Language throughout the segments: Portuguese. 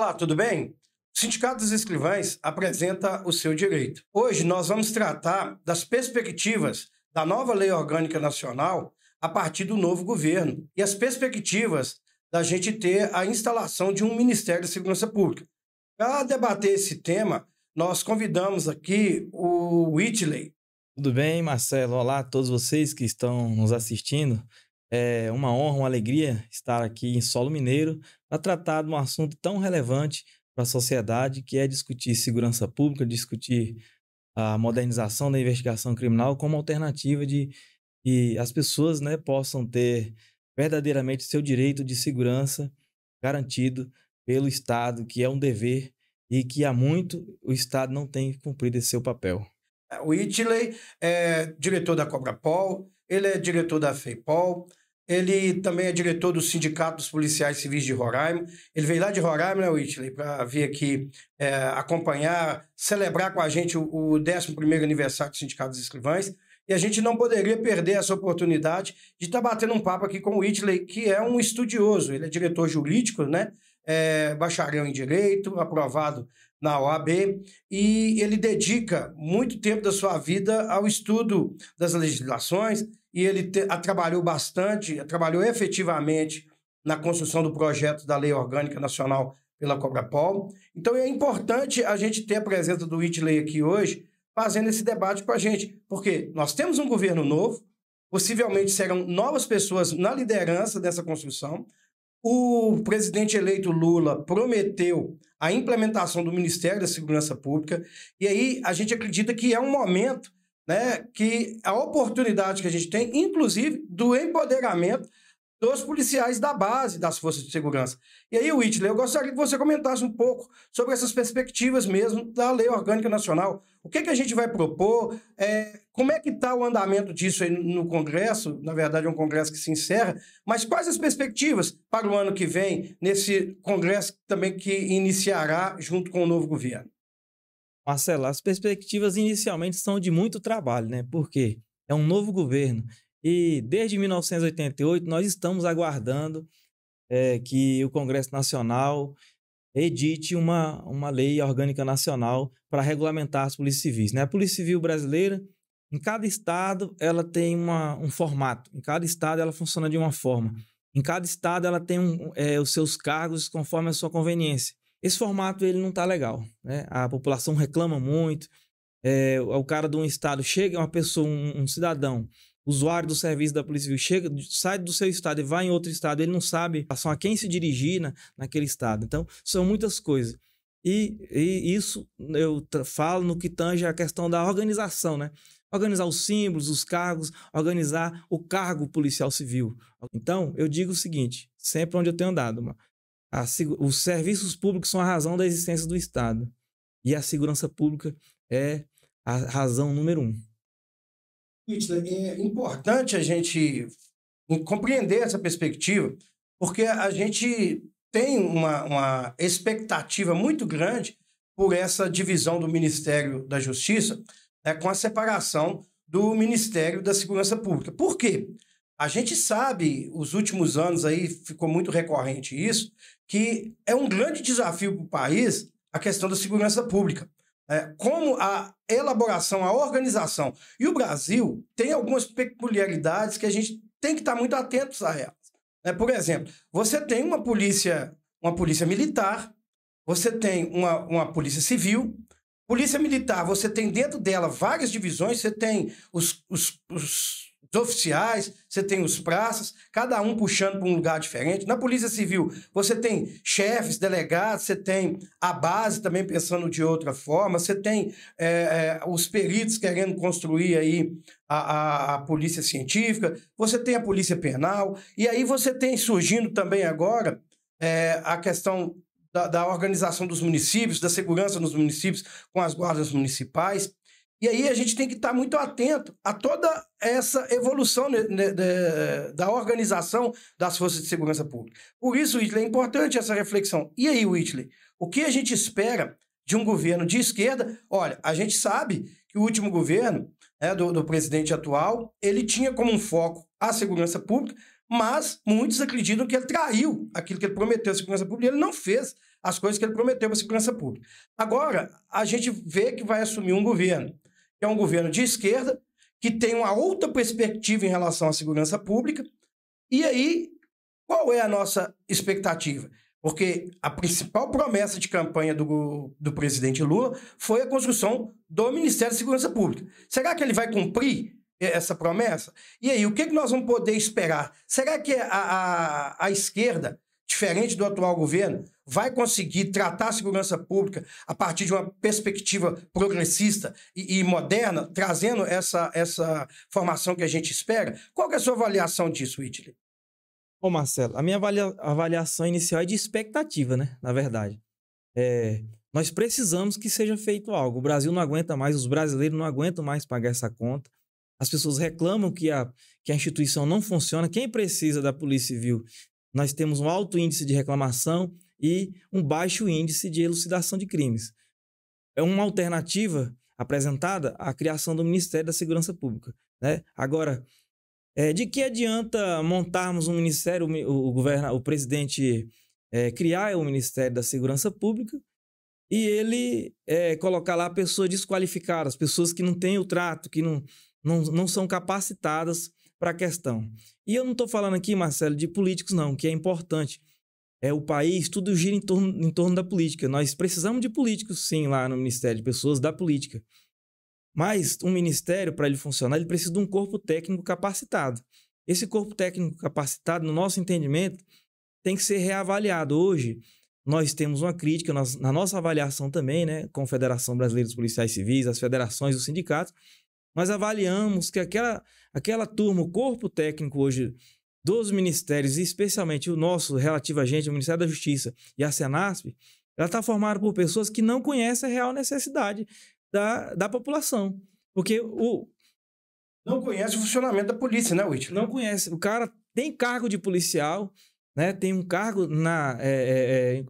Olá, tudo bem? O Sindicato dos Escrivães apresenta o seu direito. Hoje nós vamos tratar das perspectivas da nova Lei Orgânica Nacional a partir do novo governo e as perspectivas da gente ter a instalação de um Ministério da Segurança Pública. Para debater esse tema, nós convidamos aqui o Whitley. Tudo bem, Marcelo? Olá a todos vocês que estão nos assistindo. É uma honra, uma alegria estar aqui em solo mineiro para tratar de um assunto tão relevante para a sociedade, que é discutir segurança pública, discutir a modernização da investigação criminal como alternativa de que as pessoas, né, possam ter verdadeiramente seu direito de segurança garantido pelo Estado, que é um dever e que há muito o Estado não tem cumprido esse seu papel. O Whitley é diretor da Cobrapol, ele é diretor da FEIPOL, ele também é diretor do Sindicato dos Policiais Civis de Roraima. Ele veio lá de Roraima, né, Whitley, para vir aqui acompanhar, celebrar com a gente o 11º aniversário do Sindicato dos Escrivães. E a gente não poderia perder essa oportunidade de estar batendo um papo aqui com o Whitley, que é um estudioso. Ele é diretor jurídico, né? Bacharel em Direito, aprovado na OAB, e ele dedica muito tempo da sua vida ao estudo das legislações, e ele trabalhou bastante, trabalhou efetivamente na construção do projeto da Lei Orgânica Nacional pela Cobrapol. Então é importante a gente ter a presença do Whitley aqui hoje, fazendo esse debate com a gente, porque nós temos um governo novo, possivelmente serão novas pessoas na liderança dessa construção. O presidente eleito Lula prometeu a implementação do Ministério da Segurança Pública, e aí a gente acredita que é um momento, né, que a oportunidade que a gente tem, inclusive, do empoderamento dos policiais da base das forças de segurança. E aí, Whitley, eu gostaria que você comentasse um pouco sobre essas perspectivas mesmo da Lei Orgânica Nacional. O que a gente vai propor? Como é que está o andamento disso aí no Congresso? Na verdade, é um Congresso que se encerra, mas quais as perspectivas para o ano que vem, nesse Congresso também que iniciará junto com o novo governo? Marcelo, as perspectivas inicialmente são de muito trabalho, né? Porque é um novo governo e desde 1988 nós estamos aguardando que o Congresso Nacional edite uma lei orgânica nacional para regulamentar as polícias civis, né? A Polícia Civil brasileira, em cada estado, ela tem um formato. Em cada estado, ela funciona de uma forma. Em cada estado, ela tem os seus cargos conforme a sua conveniência. Esse formato ele não está legal, né? A população reclama muito. O cara de um estado chega, uma pessoa, um cidadão, usuário do serviço da Polícia Civil, chega, sai do seu estado e vai em outro estado, ele não sabe a quem se dirigir naquele estado. Então, são muitas coisas. E isso eu falo no que tange a questão da organização, né? Organizar os símbolos, os cargos, organizar o cargo policial civil. Então, eu digo o seguinte, sempre onde eu tenho andado, os serviços públicos são a razão da existência do Estado. E a segurança pública é a razão número 1. É importante a gente compreender essa perspectiva, porque a gente tem uma expectativa muito grande por essa divisão do Ministério da Justiça, com a separação do Ministério da Segurança Pública. Por quê? A gente sabe, os últimos anos aí ficou muito recorrente isso, que é um grande desafio para o país a questão da segurança pública. Como a elaboração, a organização. E o Brasil tem algumas peculiaridades que a gente tem que estar muito atentos a elas. Por exemplo, você tem uma polícia militar, você tem uma polícia civil. Polícia militar, você tem dentro dela várias divisões, você tem os oficiais, você tem os praças, cada um puxando para um lugar diferente. Na Polícia Civil, você tem chefes, delegados, você tem a base também pensando de outra forma, você tem os peritos querendo construir aí a polícia científica, você tem a polícia penal, e aí você tem surgindo também agora a questão da organização dos municípios, da segurança nos municípios com as guardas municipais. E aí a gente tem que estar muito atento a toda essa evolução da organização das forças de segurança pública. Por isso, Whitley, é importante essa reflexão. E aí, Whitley, o que a gente espera de um governo de esquerda? Olha, a gente sabe que o último governo do presidente atual, ele tinha como um foco a segurança pública, mas muitos acreditam que ele traiu aquilo que ele prometeu à segurança pública e ele não fez as coisas que ele prometeu para a segurança pública. Agora, a gente vê que vai assumir um governo, que é um governo de esquerda, que tem uma outra perspectiva em relação à segurança pública. E aí, qual é a nossa expectativa? Porque a principal promessa de campanha do presidente Lula foi a construção do Ministério da Segurança Pública. Será que ele vai cumprir essa promessa? E aí, o que nós vamos poder esperar? Será que a esquerda, diferente do atual governo, vai conseguir tratar a segurança pública a partir de uma perspectiva progressista e moderna, trazendo essa formação que a gente espera? Qual que é a sua avaliação disso, Whitley? Ô Marcelo, a minha avaliação inicial é de expectativa, né? Na verdade. Nós precisamos que seja feito algo. O Brasil não aguenta mais, os brasileiros não aguentam mais pagar essa conta. As pessoas reclamam que a instituição não funciona. Quem precisa da Polícia Civil? Nós temos um alto índice de reclamação e um baixo índice de elucidação de crimes. É uma alternativa apresentada à criação do Ministério da Segurança Pública, né? Agora, de que adianta montarmos um ministério, o presidente criar o Ministério da Segurança Pública e ele colocar lá pessoas desqualificadas, pessoas que não têm o trato, que não são capacitadas para a questão. E eu não estou falando aqui, Marcelo, de políticos não, que é importante. O país, tudo gira em torno da política. Nós precisamos de políticos, sim, lá no Ministério, de pessoas da política. Mas um ministério, para ele funcionar, ele precisa de um corpo técnico capacitado. Esse corpo técnico capacitado, no nosso entendimento, tem que ser reavaliado. Hoje, nós temos uma crítica na nossa avaliação também, né, com a Federação Brasileira dos Policiais Civis, as federações e os sindicatos. Nós avaliamos que aquela turma, o corpo técnico hoje dos ministérios, e especialmente o nosso relativo a gente, o Ministério da Justiça e a Senasp, ela está formada por pessoas que não conhecem a real necessidade da população. Porque não conhece o funcionamento da polícia, né, Whitley? Não conhece. O cara tem cargo de policial, né? Tem um cargo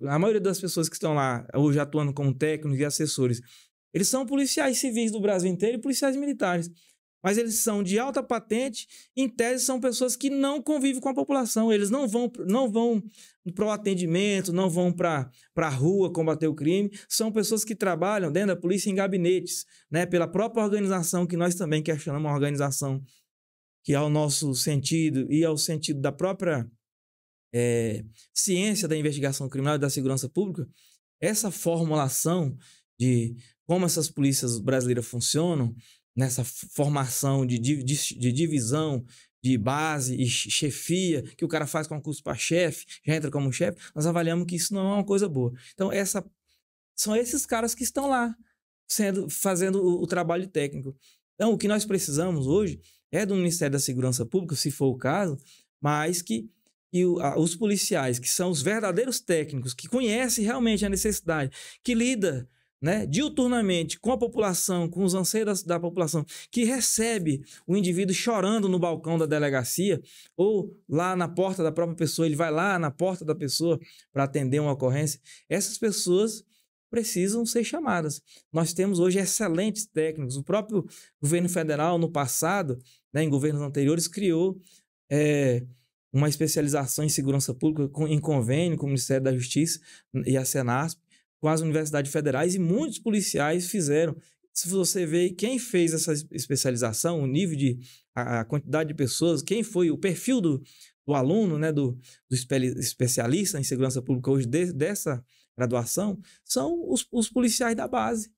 a maioria das pessoas que estão lá hoje atuando como técnicos e assessores, eles são policiais civis do Brasil inteiro e policiais militares. Mas eles são de alta patente, em tese são pessoas que não convivem com a população, eles não vão para o atendimento, não vão para a rua combater o crime, são pessoas que trabalham dentro da polícia em gabinetes, né, pela própria organização, que nós também questionamos, uma organização que ao nosso sentido e ao sentido da própria ciência da investigação criminal e da segurança pública, essa formulação de como essas polícias brasileiras funcionam, nessa formação de divisão, de base e chefia, que o cara faz concurso para chefe, já entra como chefe, nós avaliamos que isso não é uma coisa boa. Então, são esses caras que estão lá, fazendo o trabalho técnico. Então, o que nós precisamos hoje é do Ministério da Segurança Pública, se for o caso, mas que os policiais, que são os verdadeiros técnicos, que conhecem realmente a necessidade, que lida, né, diuturnamente com a população, com os anseios da população, que recebe o indivíduo chorando no balcão da delegacia ou lá na porta da própria pessoa, ele vai lá na porta da pessoa para atender uma ocorrência. Essas pessoas precisam ser chamadas. Nós temos hoje excelentes técnicos. O próprio governo federal, no passado, né, em governos anteriores, criou uma especialização em segurança pública em convênio com o Ministério da Justiça e a Senasp, com as universidades federais, e muitos policiais fizeram. Se você vê quem fez essa especialização, o nível a quantidade de pessoas, quem foi o perfil do aluno, né, do especialista em segurança pública hoje dessa graduação, são os policiais da base.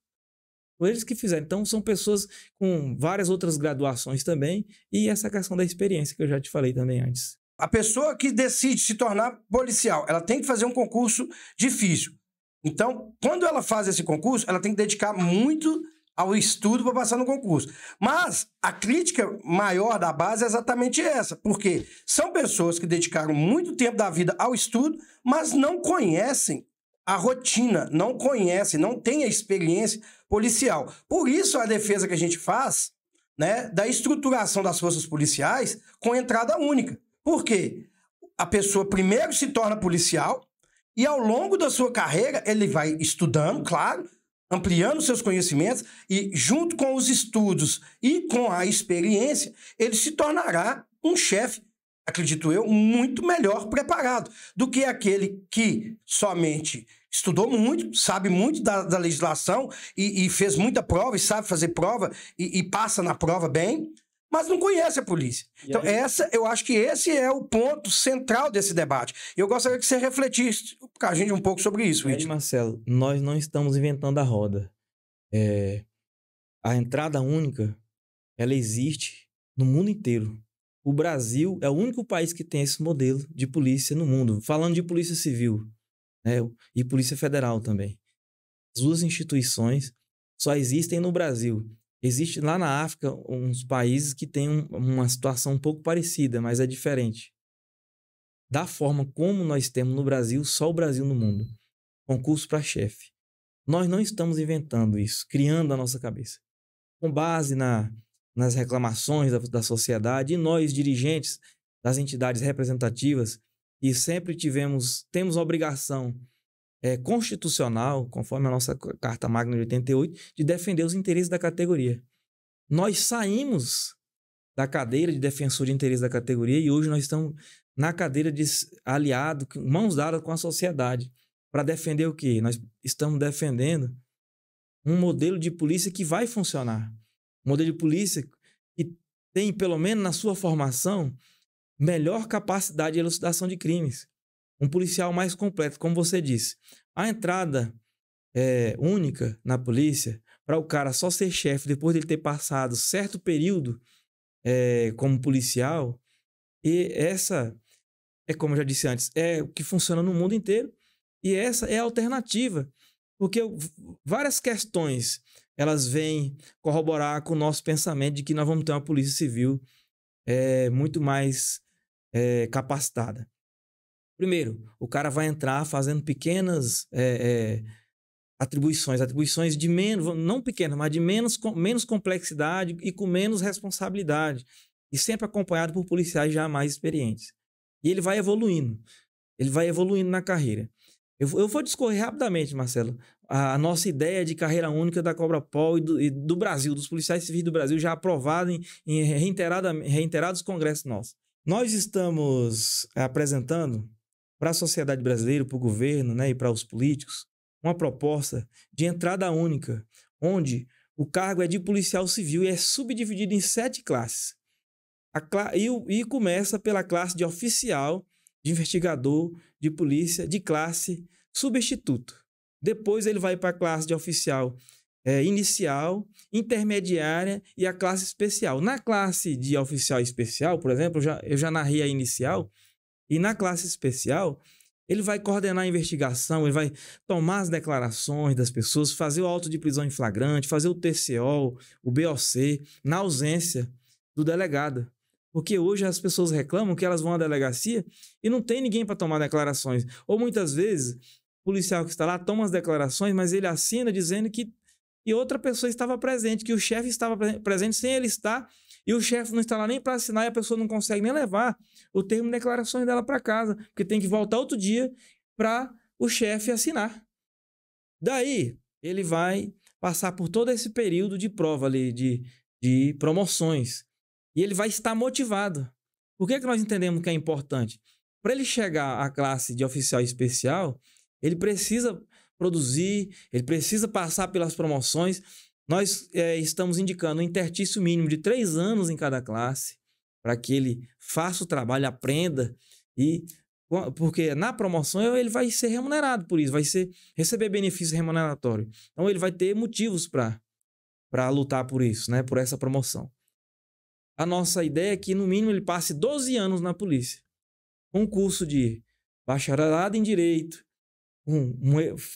Eles que fizeram. Então, são pessoas com várias outras graduações também, e essa questão da experiência que eu já te falei também antes. A pessoa que decide se tornar policial, ela tem que fazer um concurso difícil. Então, quando ela faz esse concurso, ela tem que dedicar muito ao estudo para passar no concurso. Mas a crítica maior da base é exatamente essa, porque são pessoas que dedicaram muito tempo da vida ao estudo, mas não conhecem a rotina, não conhecem, não têm a experiência policial. Por isso a defesa que a gente faz, né, da estruturação das forças policiais com entrada única. Por quê? A pessoa primeiro se torna policial, e ao longo da sua carreira, ele vai estudando, claro, ampliando seus conhecimentos, e junto com os estudos e com a experiência, ele se tornará um chefe, acredito eu, muito melhor preparado do que aquele que somente estudou muito, sabe muito da legislação e fez muita prova e sabe fazer prova e passa na prova bem, mas não conhece a polícia. Então, eu acho que esse é o ponto central desse debate. Eu gostaria que você refletisse com a gente um pouco sobre isso, Aí, Whitney. Marcelo, nós não estamos inventando a roda. A entrada única, ela existe no mundo inteiro. O Brasil é o único país que tem esse modelo de polícia no mundo. Falando de polícia civil, né, e polícia federal também. As duas instituições só existem no Brasil. Existe lá na África uns países que têm uma situação um pouco parecida, mas é diferente. Da forma como nós temos no Brasil, só o Brasil no mundo. Concurso para chefe. Nós não estamos inventando isso, criando a nossa cabeça. Com base nas reclamações da sociedade, e nós, dirigentes das entidades representativas, que sempre temos a obrigação constitucional, conforme a nossa Carta Magna de 88, de defender os interesses da categoria. Nós saímos da cadeira de defensor de interesses da categoria e hoje nós estamos na cadeira de aliado, mãos dadas com a sociedade, para defender o quê? Nós estamos defendendo um modelo de polícia que vai funcionar. Um modelo de polícia que tem, pelo menos na sua formação, melhor capacidade de elucidação de crimes. Um policial mais completo, como você disse. A entrada única na polícia, para o cara só ser chefe depois de ele ter passado certo período como policial, e essa como eu já disse antes, é o que funciona no mundo inteiro, e essa é a alternativa, porque várias questões elas vêm corroborar com o nosso pensamento de que nós vamos ter uma polícia civil muito mais capacitada. Primeiro, o cara vai entrar fazendo pequenas atribuições de menos, não pequenas, mas de menos complexidade e com menos responsabilidade, e sempre acompanhado por policiais já mais experientes. E ele vai evoluindo na carreira. Eu vou discorrer rapidamente, Marcelo, a nossa ideia de carreira única da Cobrapol e do Brasil, dos policiais civis do Brasil, já aprovada em reiterados congressos nossos. Nós estamos apresentando para a sociedade brasileira, para o governo, né, e para os políticos, uma proposta de entrada única, onde o cargo é de policial civil e é subdividido em 7 classes. E começa pela classe de oficial, de investigador, de polícia, de classe substituto. Depois ele vai para a classe de oficial inicial, intermediária e a classe especial. Na classe de oficial especial, por exemplo, eu já narrei a inicial, e na classe especial, ele vai coordenar a investigação, ele vai tomar as declarações das pessoas, fazer o auto de prisão em flagrante, fazer o TCO, o BOC, na ausência do delegado. Porque hoje as pessoas reclamam que elas vão à delegacia e não tem ninguém para tomar declarações. Ou muitas vezes, o policial que está lá toma as declarações, mas ele assina dizendo que outra pessoa estava presente, que o chefe estava presente sem ele estar, e o chefe não está lá nem para assinar e a pessoa não consegue nem levar o termo de declarações dela para casa, porque tem que voltar outro dia para o chefe assinar. Daí, ele vai passar por todo esse período de prova ali, de promoções. E ele vai estar motivado. Por que nós entendemos que é importante? Para ele chegar à classe de oficial especial, ele precisa produzir, ele precisa passar pelas promoções. Nós estamos indicando um interstício mínimo de 3 anos em cada classe, para que ele faça o trabalho, aprenda, porque na promoção ele vai ser remunerado por isso, vai receber benefício remuneratório. Então ele vai ter motivos para lutar por isso, né, por essa promoção. A nossa ideia é que, no mínimo, ele passe 12 anos na polícia. Um curso de bacharelado em Direito,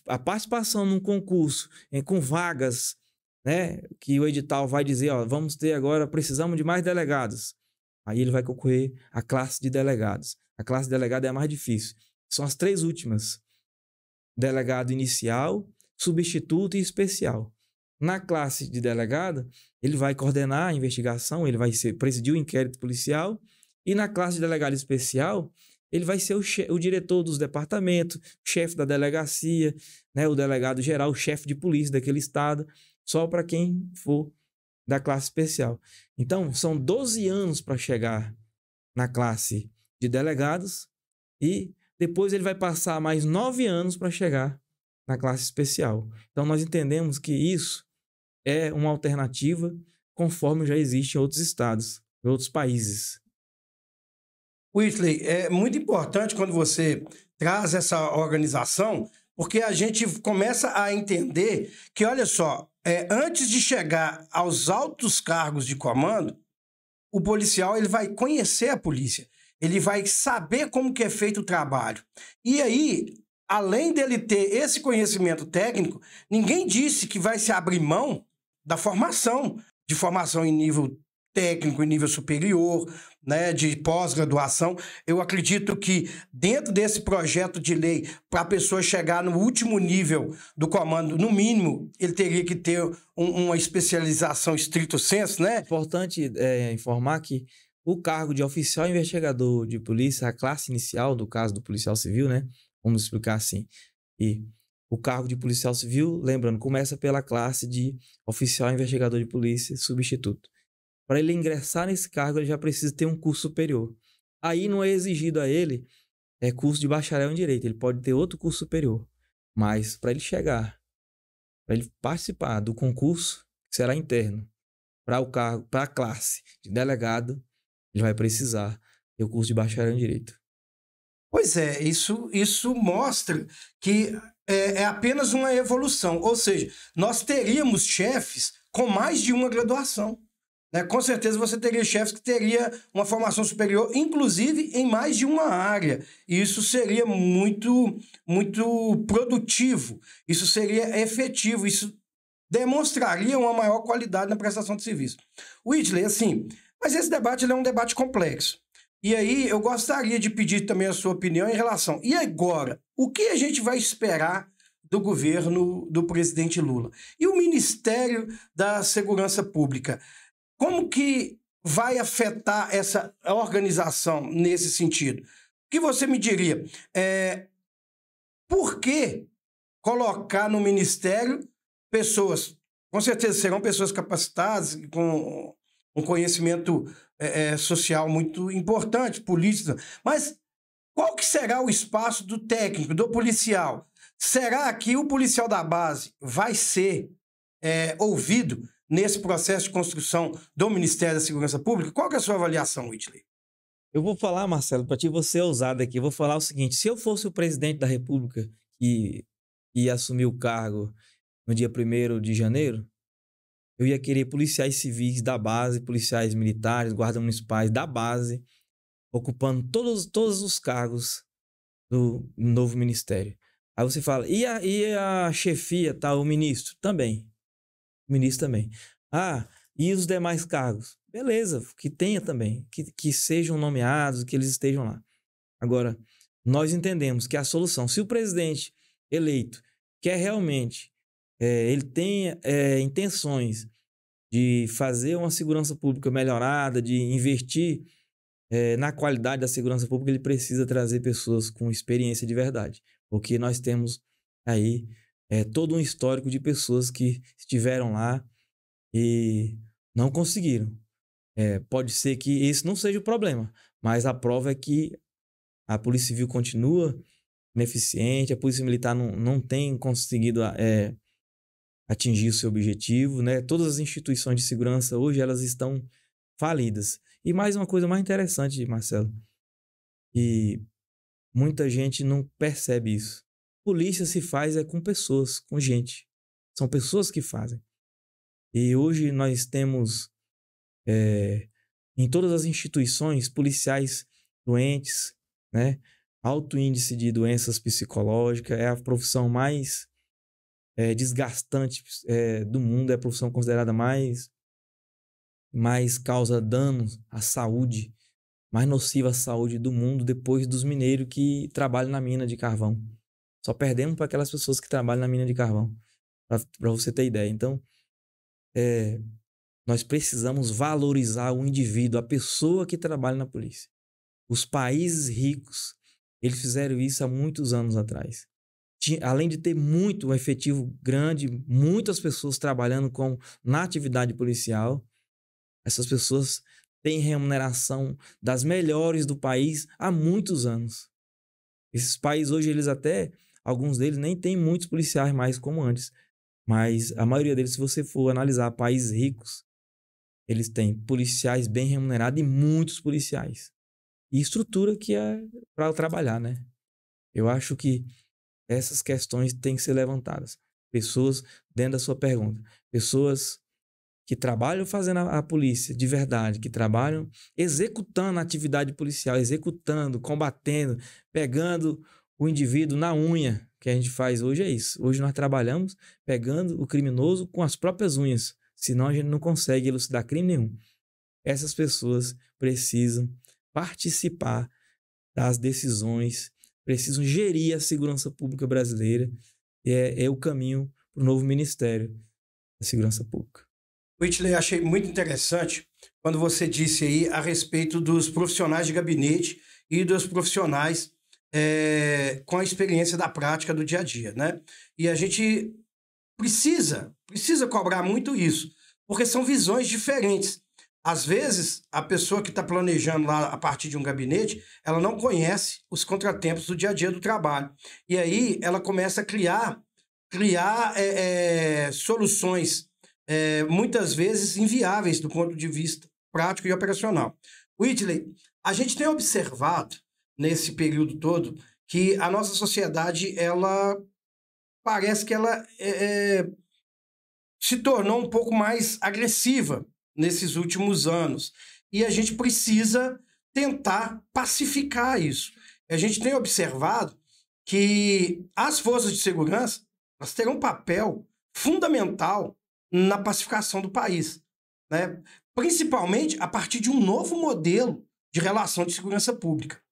a participação num concurso com vagas, né, que o edital vai dizer, vamos ter agora, precisamos de mais delegados. Aí ele vai concorrer à classe de delegados. A classe de delegado é a mais difícil. São as 3 últimas. Delegado inicial, substituto e especial. Na classe de delegado, ele vai coordenar a investigação, ele vai presidir o inquérito policial, e na classe de delegado especial, ele vai ser o diretor dos departamentos, o chefe da delegacia, né, o delegado geral, o chefe de polícia daquele estado, só para quem for da classe especial. Então, são 12 anos para chegar na classe de delegados, e depois ele vai passar mais 9 anos para chegar na classe especial. Então, nós entendemos que isso é uma alternativa conforme já existe em outros estados, em outros países. Whitley, é muito importante quando você traz essa organização, porque a gente começa a entender que, olha só, antes de chegar aos altos cargos de comando, o policial ele vai conhecer a polícia, ele vai saber como que é feito o trabalho. E aí, além dele ter esse conhecimento técnico, ninguém disse que vai se abrir mão da formação, de formação em nível técnico, em nível superior, né, de pós-graduação. Eu acredito que dentro desse projeto de lei, para a pessoa chegar no último nível do comando, no mínimo, ele teria que ter uma especialização stricto sensu, né? Importante informar que o cargo de oficial investigador de polícia, a classe inicial do caso do policial civil, né? Vamos explicar assim. E o cargo de policial civil, lembrando, começa pela classe de oficial investigador de polícia substituto. Para ele ingressar nesse cargo, ele já precisa ter um curso superior. Aí não é exigido a ele curso de bacharel em direito, ele pode ter outro curso superior. Mas para ele chegar, para ele participar do concurso, que será interno, para o cargo, para a classe de delegado, ele vai precisar ter o curso de bacharel em direito. Pois é, isso mostra que é apenas uma evolução. Ou seja, nós teríamos chefes com mais de uma graduação. Né? Com certeza você teria chefes que teria uma formação superior, inclusive em mais de uma área. E isso seria muito, muito produtivo, isso seria efetivo, isso demonstraria uma maior qualidade na prestação de serviço. Whitley, assim, mas esse debate ele é um debate complexo. E aí eu gostaria de pedir também a sua opinião em relação. E agora, o que a gente vai esperar do governo do presidente Lula? E o Ministério da Segurança Pública? Como que vai afetar essa organização nesse sentido? O que você me diria? Por que colocar no Ministério pessoas, com certeza serão pessoas capacitadas, com um conhecimento social muito importante, político, mas qual que será o espaço do técnico, do policial? Será que o policial da base vai ser ouvido nesse processo de construção do Ministério da Segurança Pública? Qual que é a sua avaliação, Whitley? Eu vou falar, Marcelo, para ti você ousado aqui, eu vou falar o seguinte: se eu fosse o presidente da República que ia assumir o cargo no dia 1º de janeiro, eu ia querer policiais civis da base, policiais militares, guardas municipais da base, ocupando todos os cargos do novo ministério. Aí você fala, e a chefia, tá, o ministro? Também. O ministro também. Ah, e os demais cargos? Beleza, que tenha também, que sejam nomeados, que eles estejam lá. Agora, nós entendemos que a solução, se o presidente eleito quer realmente, ele tem intenções de fazer uma segurança pública melhorada, de investir na qualidade da segurança pública, ele precisa trazer pessoas com experiência de verdade. Porque nós temos aí todo um histórico de pessoas que estiveram lá e não conseguiram. Pode ser que esse não seja o problema, mas a prova é que a Polícia Civil continua ineficiente, a Polícia Militar não tem conseguido atingir o seu objetivo, né? Todas as instituições de segurança hoje elas estão falidas. E mais uma coisa mais interessante, Marcelo, e muita gente não percebe isso. Polícia se faz com pessoas, com gente. São pessoas que fazem. E hoje nós temos em todas as instituições policiais doentes, né? Alto índice de doenças psicológicas, é a profissão mais desgastante do mundo, é a profissão considerada mais causa danos à saúde, mais nociva à saúde do mundo depois dos mineiros que trabalham na mina de carvão. Só perdemos para aquelas pessoas que trabalham na mina de carvão, para você ter ideia. Então, nós precisamos valorizar o indivíduo, a pessoa que trabalha na polícia. Os países ricos, eles fizeram isso há muitos anos atrás. Além de ter um efetivo grande, muitas pessoas trabalhando na atividade policial, essas pessoas têm remuneração das melhores do país há muitos anos. Esses países hoje, eles até Alguns deles nem têm muitos policiais mais como antes. Mas a maioria deles, se você for analisar países ricos, eles têm policiais bem remunerados e muitos policiais. E estrutura que é para trabalhar, né? Eu acho que essas questões têm que ser levantadas. Pessoas, dentro da sua pergunta, pessoas que trabalham fazendo a polícia de verdade, que trabalham executando a atividade policial, executando, combatendo, pegando o indivíduo na unha, que a gente faz hoje é isso. Hoje nós trabalhamos pegando o criminoso com as próprias unhas, senão a gente não consegue elucidar crime nenhum. Essas pessoas precisam participar das decisões, precisam gerir a segurança pública brasileira, e é o caminho para o novo Ministério da Segurança Pública. Whitley, achei muito interessante quando você disse aí a respeito dos profissionais de gabinete e dos profissionais com a experiência da prática do dia a dia, né? E a gente precisa cobrar muito isso, porque são visões diferentes. Às vezes, a pessoa que está planejando lá a partir de um gabinete, ela não conhece os contratempos do dia a dia do trabalho. E aí ela começa a criar soluções muitas vezes inviáveis do ponto de vista prático e operacional. Whitley, a gente tem observado nesse período todo que a nossa sociedade, ela parece que ela se tornou um pouco mais agressiva nesses últimos anos. E a gente precisa tentar pacificar isso. A gente tem observado que as forças de segurança elas terão um papel fundamental na pacificação do país, né? Principalmente a partir de um novo modelo de relação de segurança pública.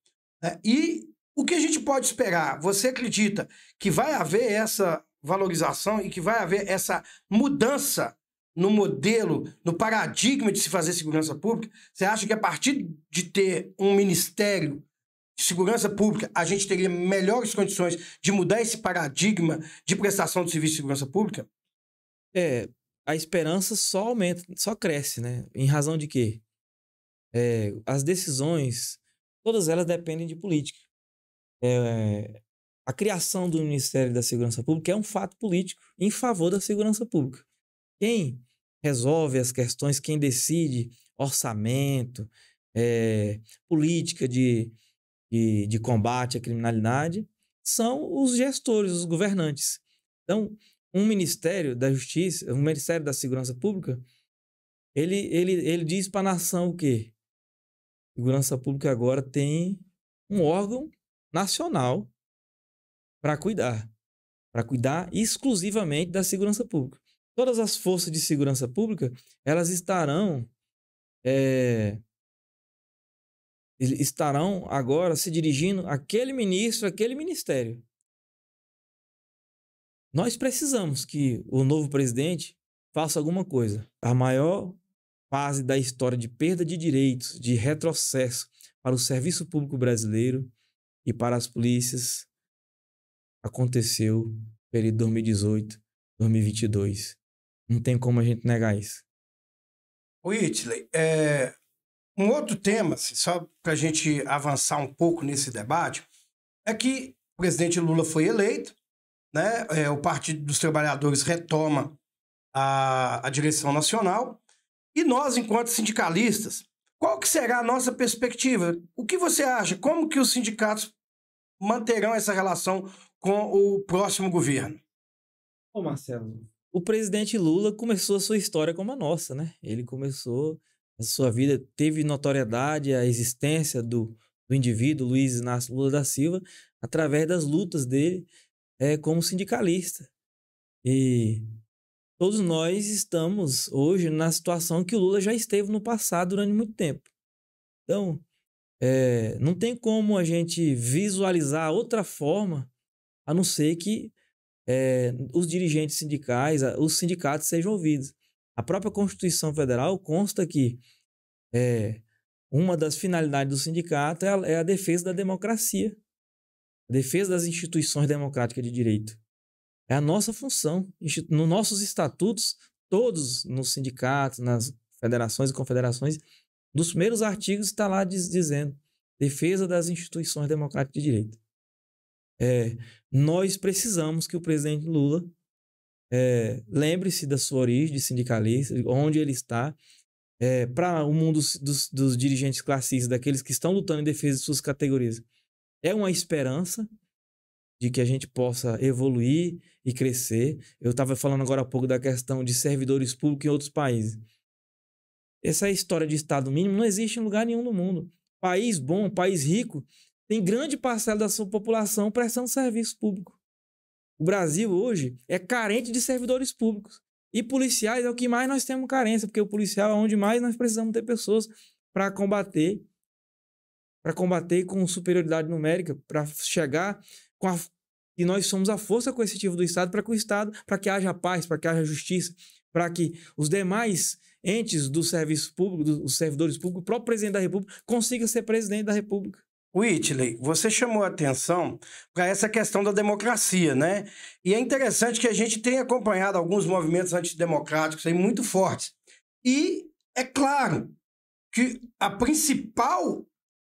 E o que a gente pode esperar? Você acredita que vai haver essa valorização e que vai haver essa mudança no modelo, no paradigma de se fazer segurança pública? Você acha que a partir de ter um Ministério de Segurança Pública, a gente teria melhores condições de mudar esse paradigma de prestação de serviço de segurança pública? A esperança só aumenta, só cresce, né? Em razão de quê? As decisões, todas elas dependem de política. A criação do Ministério da Segurança Pública é um fato político em favor da segurança pública. Quem resolve as questões, quem decide orçamento, política de combate à criminalidade, são os gestores, os governantes. Então, um Ministério da Justiça, um Ministério da Segurança Pública, ele diz para a nação o quê? Segurança Pública agora tem um órgão nacional para cuidar exclusivamente da segurança pública. Todas as forças de segurança pública, elas estarão agora se dirigindo àquele ministro, àquele ministério. Nós precisamos que o novo presidente faça alguma coisa. A maior fase da história de perda de direitos, de retrocesso para o serviço público brasileiro e para as polícias aconteceu no período 2018, 2022. Não tem como a gente negar isso. Whitley, um outro tema, assim, só para a gente avançar um pouco nesse debate, é que o presidente Lula foi eleito, né? O Partido dos Trabalhadores retoma a direção nacional e nós, enquanto sindicalistas, qual que será a nossa perspectiva? O que você acha? Como que os sindicatos manterão essa relação com o próximo governo? Marcelo, o presidente Lula começou a sua história como a nossa, né? Ele começou a sua vida, teve notoriedade, a existência do indivíduo Luiz Inácio Lula da Silva através das lutas dele como sindicalista. E todos nós estamos hoje na situação que o Lula já esteve no passado durante muito tempo. Então, não tem como a gente visualizar outra forma a não ser que os dirigentes sindicais, os sindicatos sejam ouvidos. A própria Constituição Federal consta que uma das finalidades do sindicato é a defesa da democracia, a defesa das instituições democráticas de direito. É a nossa função. Nos nossos estatutos, todos nos sindicatos, nas federações e confederações, dos primeiros artigos está lá dizendo defesa das instituições democráticas de direito. nós precisamos que o presidente Lula lembre-se da sua origem de sindicalista, onde ele está, para o mundo dos dirigentes classistas, daqueles que estão lutando em defesa de suas categorias. É uma esperança de que a gente possa evoluir e crescer. Eu estava falando agora há pouco da questão de servidores públicos em outros países. Essa história de Estado mínimo não existe em lugar nenhum no mundo. País bom, país rico, tem grande parcela da sua população prestando serviço público. O Brasil hoje é carente de servidores públicos. E policiais é o que mais nós temos carência, porque o policial é onde mais nós precisamos ter pessoas para combater com superioridade numérica, para chegar que nós somos a força coercitiva do Estado, para que o Estado, para que haja paz, para que haja justiça, para que os demais entes do serviço público, dos servidores públicos, o próprio presidente da República consiga ser presidente da República. Whitley, você chamou a atenção para essa questão da democracia, né? E é interessante que a gente tenha acompanhado alguns movimentos antidemocráticos aí muito fortes. E é claro que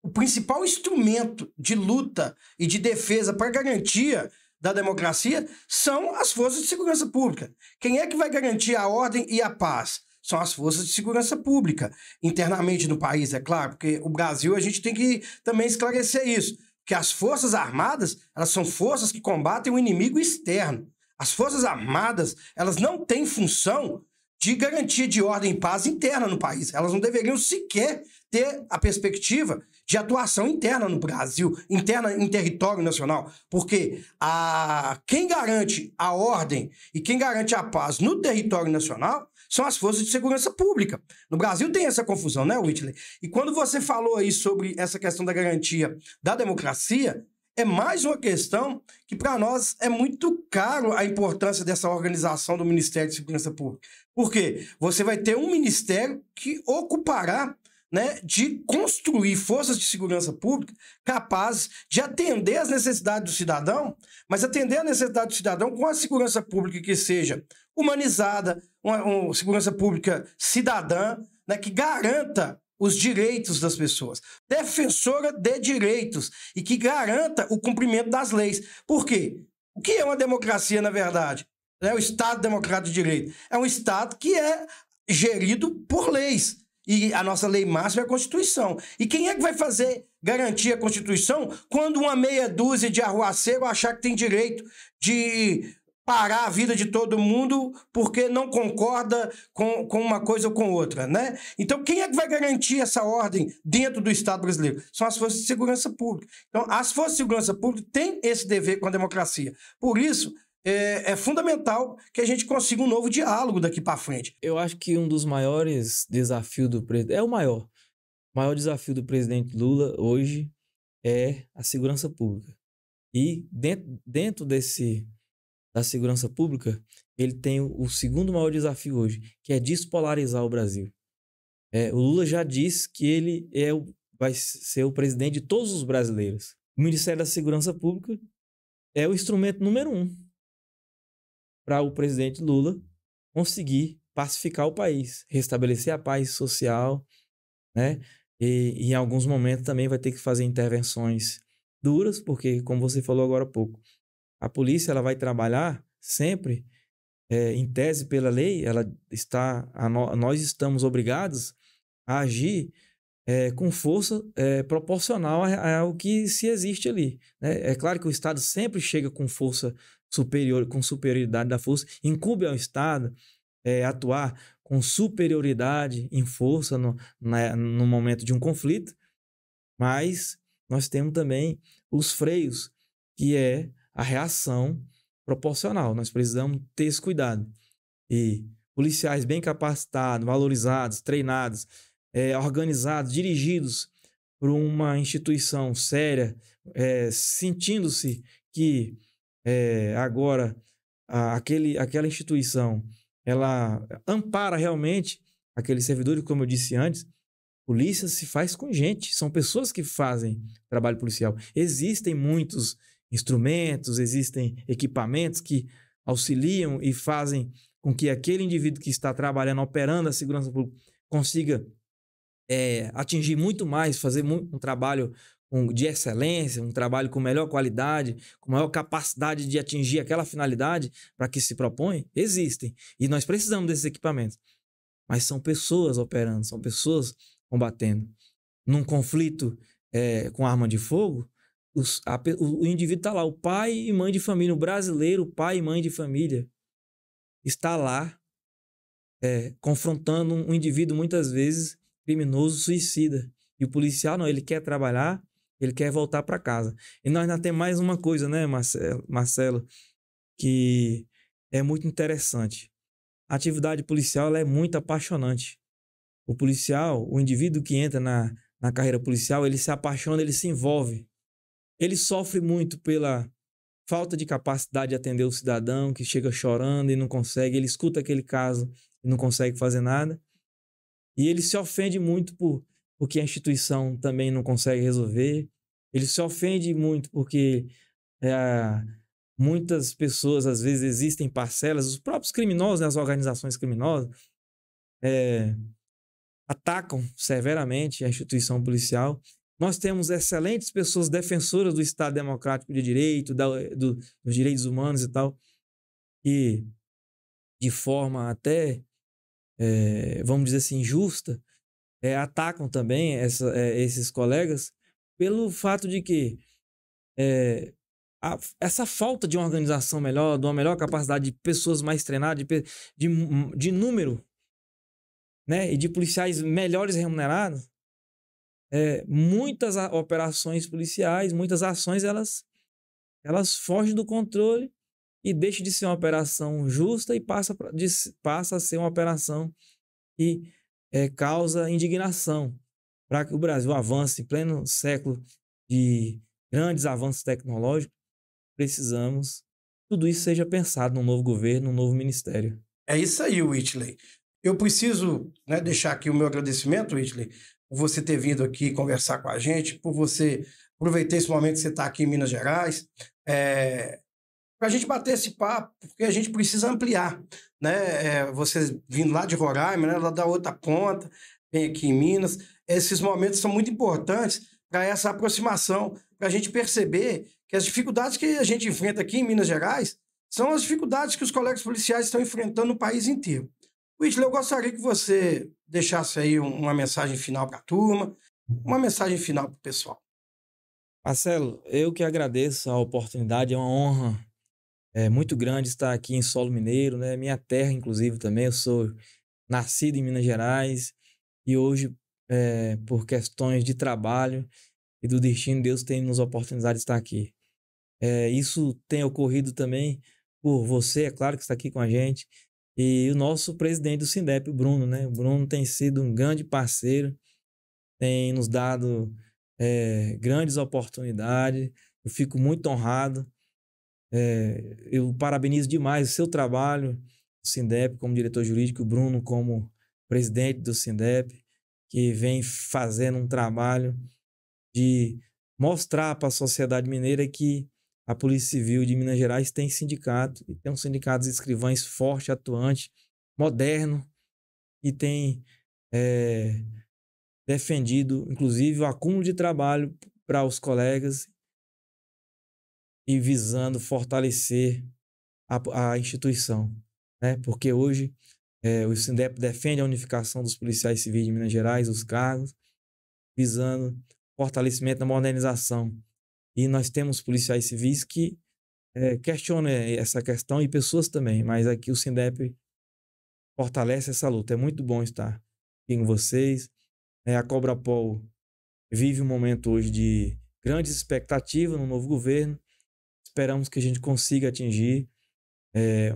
o principal instrumento de luta e de defesa para garantia da democracia são as forças de segurança pública. Quem é que vai garantir a ordem e a paz? São as forças de segurança pública, internamente no país, é claro, porque o Brasil, a gente tem que também esclarecer isso, que as forças armadas, elas são forças que combatem o inimigo externo. As forças armadas, elas não têm função de garantia de ordem e paz interna no país. Elas não deveriam sequer ter a perspectiva de atuação interna no Brasil, interna em território nacional, porque quem garante a ordem e quem garante a paz no território nacional são as forças de segurança pública. No Brasil tem essa confusão, né, Whitley? E quando você falou aí sobre essa questão da garantia da democracia, é mais uma questão que para nós é muito caro a importância dessa organização do Ministério de Segurança Pública. Por quê? Você vai ter um ministério que ocupará, né, de construir forças de segurança pública capazes de atender às necessidades do cidadão, mas atender a necessidade do cidadão com a segurança pública que seja humanizada, uma segurança pública cidadã, né, que garanta os direitos das pessoas, defensora de direitos e que garanta o cumprimento das leis. Por quê? O que é uma democracia, na verdade? É o Estado Democrático de Direito. É um Estado que é gerido por leis. E a nossa lei máxima é a Constituição. E quem é que vai garantir a Constituição quando uma meia dúzia de arruaceiro achar que tem direito de parar a vida de todo mundo porque não concorda com uma coisa ou com outra, né? Então, quem é que vai garantir essa ordem dentro do Estado brasileiro? São as forças de segurança pública. Então, as forças de segurança pública têm esse dever com a democracia. Por isso, é fundamental que a gente consiga um novo diálogo daqui para frente. Eu acho que um dos maiores desafios do presidente, o maior desafio do presidente Lula hoje é a segurança pública. E dentro da segurança pública, ele tem o segundo maior desafio hoje, que é despolarizar o Brasil. O Lula já disse que ele vai ser o presidente de todos os brasileiros. O Ministério da Segurança Pública é o instrumento número 1 para o presidente Lula conseguir pacificar o país, restabelecer a paz social, né? E em alguns momentos também vai ter que fazer intervenções duras, porque, como você falou agora há pouco, a polícia ela vai trabalhar sempre, em tese pela lei, nós estamos obrigados a agir com força proporcional ao que se existe ali, né? É claro que o Estado sempre chega com força superior, com superioridade da força, incumbe ao Estado atuar com superioridade em força no momento de um conflito, mas nós temos também os freios, que é a reação proporcional. Nós precisamos ter esse cuidado. E policiais bem capacitados, valorizados, treinados, organizados, dirigidos por uma instituição séria, sentindo-se que agora aquela instituição ela ampara realmente aqueles servidores, como eu disse antes. Polícia se faz com gente, são pessoas que fazem trabalho policial. Existem muitos instrumentos, existem equipamentos que auxiliam e fazem com que aquele indivíduo que está trabalhando, operando a segurança pública, consiga atingir muito mais, fazer um trabalho de excelência, um trabalho com melhor qualidade, com maior capacidade de atingir aquela finalidade para que se propõe, existem. E nós precisamos desses equipamentos. Mas são pessoas operando, são pessoas combatendo. Num conflito com arma de fogo, o indivíduo está lá, o pai e mãe de família, o brasileiro, pai e mãe de família, está lá confrontando um indivíduo muitas vezes criminoso, suicida. E o policial não, ele quer trabalhar, ele quer voltar para casa. E nós ainda temos mais uma coisa, né, Marcelo, que é muito interessante. A atividade policial ela é muito apaixonante. O policial, o indivíduo que entra na carreira policial, ele se apaixona, ele se envolve. Ele sofre muito pela falta de capacidade de atender o cidadão que chega chorando e não consegue, ele escuta aquele caso e não consegue fazer nada. E ele se ofende muito porque a instituição também não consegue resolver. Ele se ofende muito porque muitas pessoas, às vezes, existem parcelas, os próprios criminosos, né, as organizações criminosas, atacam severamente a instituição policial. Nós temos excelentes pessoas defensoras do Estado Democrático de Direito, dos direitos humanos e tal, que de forma até, vamos dizer assim, injusta, atacam também esses colegas pelo fato de que essa falta de uma organização melhor, de uma melhor capacidade de pessoas mais treinadas, de número, né, e de policiais melhores remunerados, muitas operações policiais, muitas ações, elas fogem do controle e deixam de ser uma operação justa e passa a ser uma operação que causa indignação. Para que o Brasil avance em pleno século de grandes avanços tecnológicos, precisamos que tudo isso seja pensado num novo governo, num novo ministério. É isso aí, Whitley. Eu preciso, né, deixar aqui o meu agradecimento, Whitley, por você ter vindo aqui conversar com a gente, por você aproveitar esse momento que você está aqui em Minas Gerais, para a gente bater esse papo, porque a gente precisa ampliar, né? Você vindo lá de Roraima, né, lá da outra ponta, vem aqui em Minas, esses momentos são muito importantes para essa aproximação, para a gente perceber que as dificuldades que a gente enfrenta aqui em Minas Gerais são as dificuldades que os colegas policiais estão enfrentando no país inteiro. Whitley, eu gostaria que você deixasse aí uma mensagem final para a turma, uma mensagem final para o pessoal. Marcelo, eu que agradeço a oportunidade, é uma honra muito grande estar aqui em solo mineiro, né? Minha terra, inclusive, também. Eu sou nascido em Minas Gerais e hoje, por questões de trabalho e do destino, Deus tem nos oportunidade de estar aqui. Isso tem ocorrido também por você, é claro que está aqui com a gente, e o nosso presidente do SINDEP, o Bruno, né? O Bruno tem sido um grande parceiro, tem nos dado grandes oportunidades. Eu fico muito honrado. Eu parabenizo demais o seu trabalho no SINDEP como diretor jurídico, o Bruno como presidente do SINDEP, que vem fazendo um trabalho de mostrar para a sociedade mineira que a Polícia Civil de Minas Gerais tem sindicato, e tem um sindicato de escrivães forte, atuante, moderno, e tem defendido, inclusive, o acúmulo de trabalho para os colegas e visando fortalecer a instituição, né? Porque hoje o SINDEP defende a unificação dos policiais civis de Minas Gerais, os cargos, visando fortalecimento da modernização. E nós temos policiais civis que questionam essa questão e pessoas também, mas aqui o SINDEP fortalece essa luta. É muito bom estar aqui com vocês. A Cobrapol vive um momento hoje de grandes expectativas no novo governo. Esperamos que a gente consiga atingir.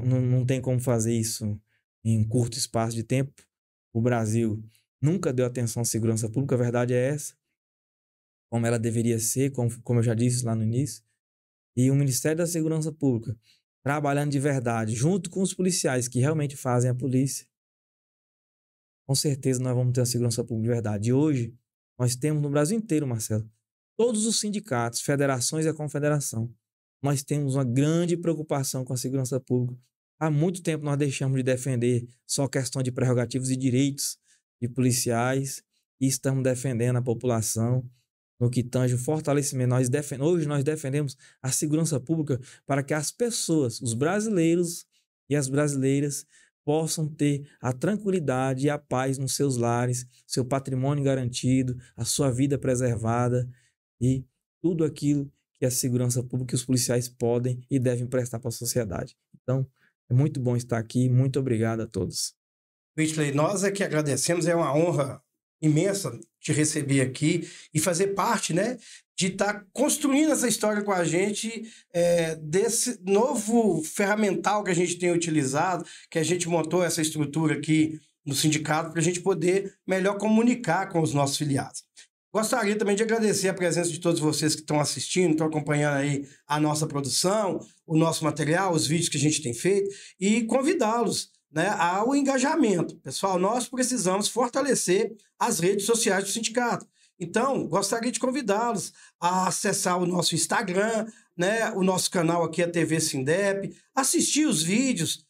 Não tem como fazer isso em curto espaço de tempo. O Brasil nunca deu atenção à segurança pública, a verdade é essa, como ela deveria ser, como eu já disse lá no início. E o Ministério da Segurança Pública, trabalhando de verdade, junto com os policiais que realmente fazem a polícia, com certeza nós vamos ter a segurança pública de verdade. E hoje, nós temos no Brasil inteiro, Marcelo, todos os sindicatos, federações e a confederação, nós temos uma grande preocupação com a segurança pública. Há muito tempo nós deixamos de defender só questão de prerrogativos e direitos de policiais e estamos defendendo a população no que tange o fortalecimento. Hoje nós defendemos a segurança pública para que as pessoas, os brasileiros e as brasileiras, possam ter a tranquilidade e a paz nos seus lares, seu patrimônio garantido, a sua vida preservada e tudo aquilo que a segurança pública e os policiais podem e devem prestar para a sociedade. Então, é muito bom estar aqui. Muito obrigado a todos. Whitley, nós é que agradecemos, é uma honra imensa te receber aqui e fazer parte, né, de estar construindo essa história com a gente, desse novo ferramental que a gente tem utilizado, que a gente montou essa estrutura aqui no sindicato para a gente poder melhor comunicar com os nossos filiados. Gostaria também de agradecer a presença de todos vocês que estão assistindo, estão acompanhando aí a nossa produção, o nosso material, os vídeos que a gente tem feito e convidá-los, né, ao engajamento. Pessoal, nós precisamos fortalecer as redes sociais do sindicato. Então, gostaria de convidá-los a acessar o nosso Instagram, né, o nosso canal aqui, a TV Sindep, assistir os vídeos,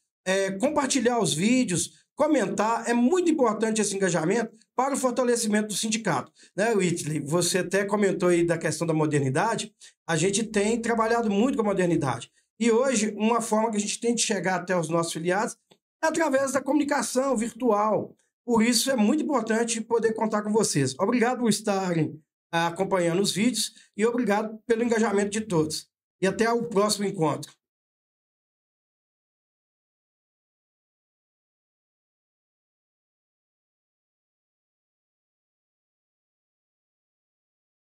compartilhar os vídeos, comentar. É muito importante esse engajamento para o fortalecimento do sindicato. Né, Whitley? Você até comentou aí da questão da modernidade. A gente tem trabalhado muito com a modernidade. E hoje, uma forma que a gente tem de chegar até os nossos filiados é através da comunicação virtual. Por isso, é muito importante poder contar com vocês. Obrigado por estarem acompanhando os vídeos e obrigado pelo engajamento de todos. E até o próximo encontro.